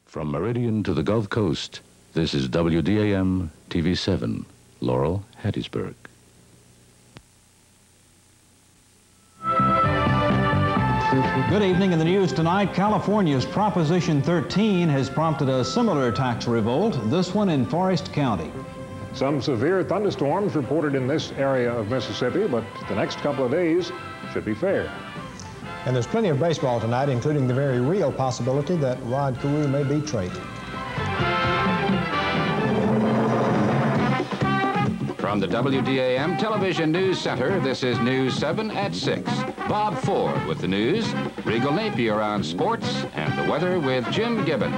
From Meridian to the Gulf Coast, this is WDAM-TV 7, Laurel, Hattiesburg. Good evening. In the news tonight, California's Proposition 13 has prompted a similar tax revolt, this one in Forest County. Some severe thunderstorms reported in this area of Mississippi, but the next couple of days should be fair. And there's plenty of baseball tonight, including the very real possibility that Rod Carew may be traded. From the WDAM Television News Center, this is News 7 at 6. Bob Ford with the news, Regal Napier on sports, and the weather with Jim Gibbon.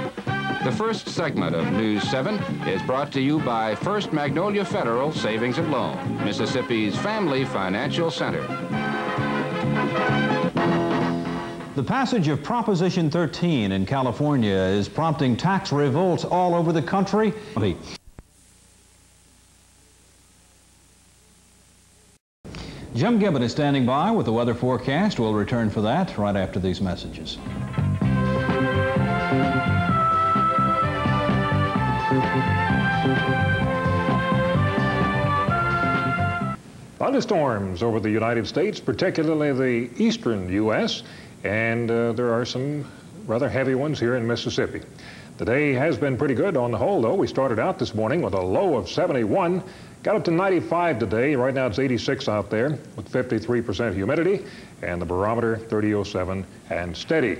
The first segment of News 7 is brought to you by First Magnolia Federal Savings and Loan, Mississippi's family financial center. The passage of Proposition 13 in California is prompting tax revolts all over the country. Jim Gibbon is standing by with the weather forecast. We'll return for that right after these messages. Thunderstorms over the United States, particularly the eastern U.S., and there are some rather heavy ones here in Mississippi. The day has been pretty good on the whole, though. We started out this morning with a low of 71, got up to 95 today. Right now it's 86 out there with 53% humidity, and the barometer 30.07 and steady.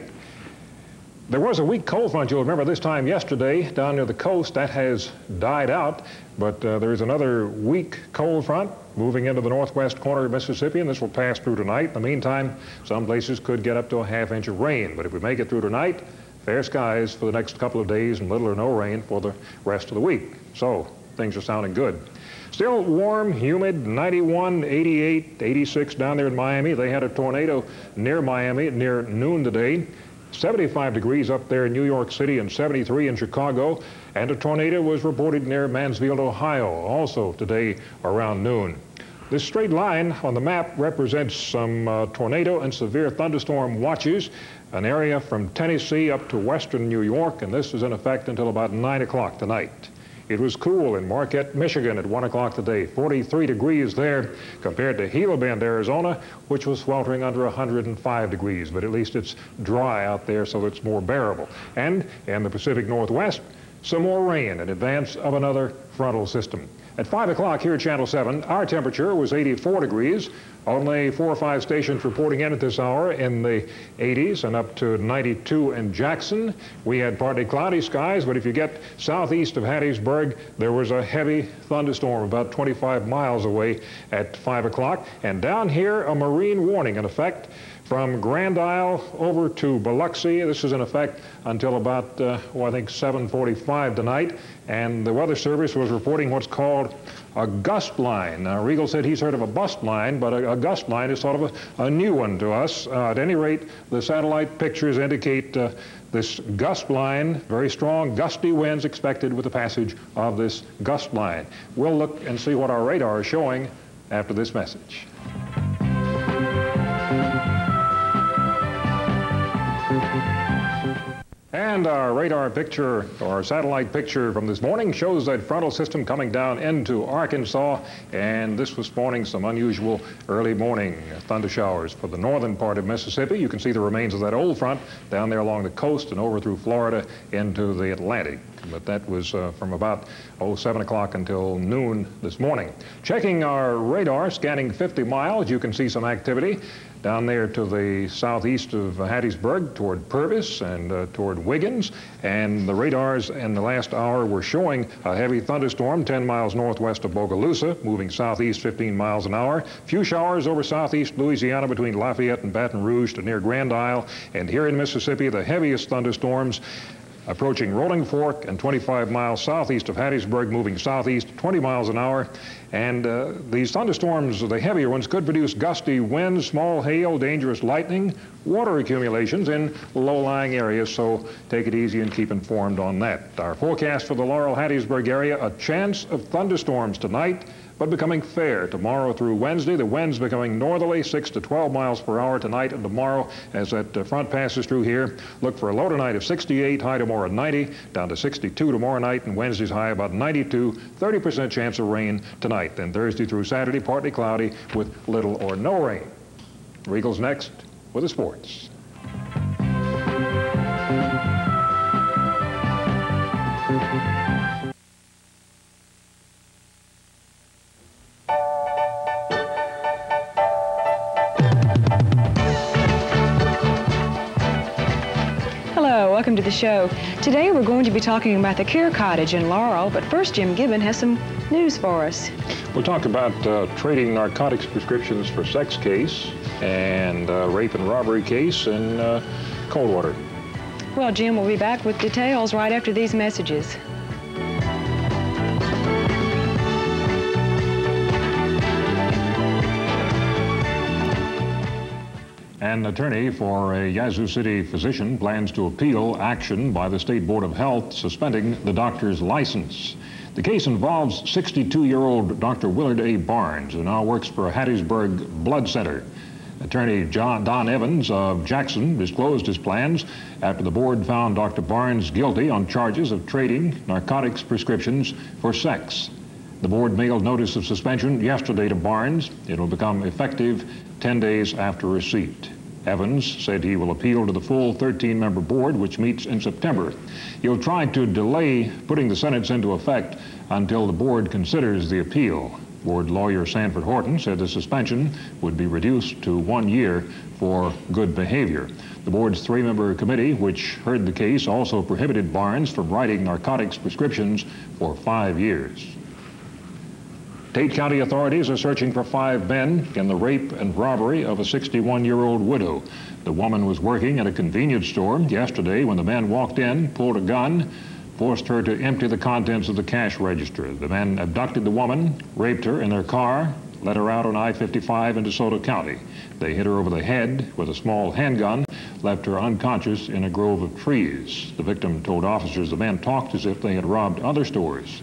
There was a weak cold front, you'll remember this time yesterday down near the coast. That has died out, but there's another weak cold front moving into the northwest corner of Mississippi, and this will pass through tonight. In the meantime, some places could get up to a half-inch of rain, but if we make it through tonight, fair skies for the next couple of days and little or no rain for the rest of the week. So things are sounding good. Still warm, humid, 91, 88, 86 down there in Miami. They had a tornado near Miami near noon today. 75 degrees up there in New York City and 73 in Chicago. And a tornado was reported near Mansfield, Ohio, also today around noon. This straight line on the map represents some tornado and severe thunderstorm watches, an area from Tennessee up to western New York, and this is in effect until about 9 o'clock tonight. It was cool in Marquette, Michigan at 1 o'clock today, 43 degrees there compared to Gila Bend, Arizona, which was sweltering under 105 degrees, but at least it's dry out there so it's more bearable. And in the Pacific Northwest, some more rain in advance of another frontal system. At 5 o'clock here at Channel 7, our temperature was 84 degrees. Only 4 or 5 stations reporting in at this hour in the 80s and up to 92 in Jackson. We had partly cloudy skies, but if you get southeast of Hattiesburg, there was a heavy thunderstorm about 25 miles away at 5 o'clock. And down here, a marine warning in effect from Grand Isle over to Biloxi. This is in effect until about, I think 7:45 tonight. And the Weather Service was reporting what's called a gust line. Now, Regal said he's heard of a bust line, but a gust line is sort of a new one to us. At any rate, the satellite pictures indicate this gust line, very strong gusty winds expected with the passage of this gust line. We'll look and see what our radar is showing after this message. And our radar picture, or satellite picture from this morning, shows that frontal system coming down into Arkansas, and this was spawning some unusual early morning thunder showers for the northern part of Mississippi. You can see the remains of that old front down there along the coast and over through Florida into the Atlantic. But that was from about 7 o'clock until noon this morning. Checking our radar, scanning 50 miles, you can see some activity down there to the southeast of Hattiesburg toward Purvis and toward Wiggins. And the radars in the last hour were showing a heavy thunderstorm 10 miles northwest of Bogalusa, moving southeast 15 miles an hour. Few showers over southeast Louisiana between Lafayette and Baton Rouge to near Grand Isle. And here in Mississippi, the heaviest thunderstorms approaching Rolling Fork and 25 miles southeast of Hattiesburg, moving southeast 20 miles an hour. And these thunderstorms, the heavier ones, could produce gusty winds, small hail, dangerous lightning, water accumulations in low-lying areas, so take it easy and keep informed on that. Our forecast for the Laurel Hattiesburg area, a chance of thunderstorms tonight, but becoming fair tomorrow through Wednesday. The winds becoming northerly, 6 to 12 miles per hour tonight and tomorrow as that front passes through here. Look for a low tonight of 68, high tomorrow at 90, down to 62 tomorrow night, and Wednesday's high about 92, 30% chance of rain tonight. Then Thursday through Saturday, partly cloudy with little or no rain. Regal's next with the sports. Welcome to the show. Today we're going to be talking about the care cottage in Laurel, but first Jim Gibbon has some news for us. We'll talk about trading narcotics prescriptions for sex case and rape and robbery case in Coldwater. Well, Jim will be back with details right after these messages. An attorney for a Yazoo City physician plans to appeal action by the State Board of Health suspending the doctor's license. The case involves 62-year-old Dr. Willard A. Barnes, who now works for Hattiesburg Blood Center. Attorney Don Evans of Jackson disclosed his plans after the board found Dr. Barnes guilty on charges of trading narcotics prescriptions for sex. The board mailed notice of suspension yesterday to Barnes. It will become effective 10 days after receipt. Evans said he will appeal to the full 13-member board, which meets in September. He'll try to delay putting the sentence into effect until the board considers the appeal. Board lawyer Sanford Horton said the suspension would be reduced to 1 year for good behavior. The board's 3-member committee, which heard the case, also prohibited Barnes from writing narcotics prescriptions for 5 years. Tate County authorities are searching for 5 men in the rape and robbery of a 61-year-old widow. The woman was working at a convenience store yesterday when the men walked in, pulled a gun, forced her to empty the contents of the cash register. The men abducted the woman, raped her in their car, led her out on I-55 into DeSoto County. They hit her over the head with a small handgun, left her unconscious in a grove of trees. The victim told officers the men talked as if they had robbed other stores.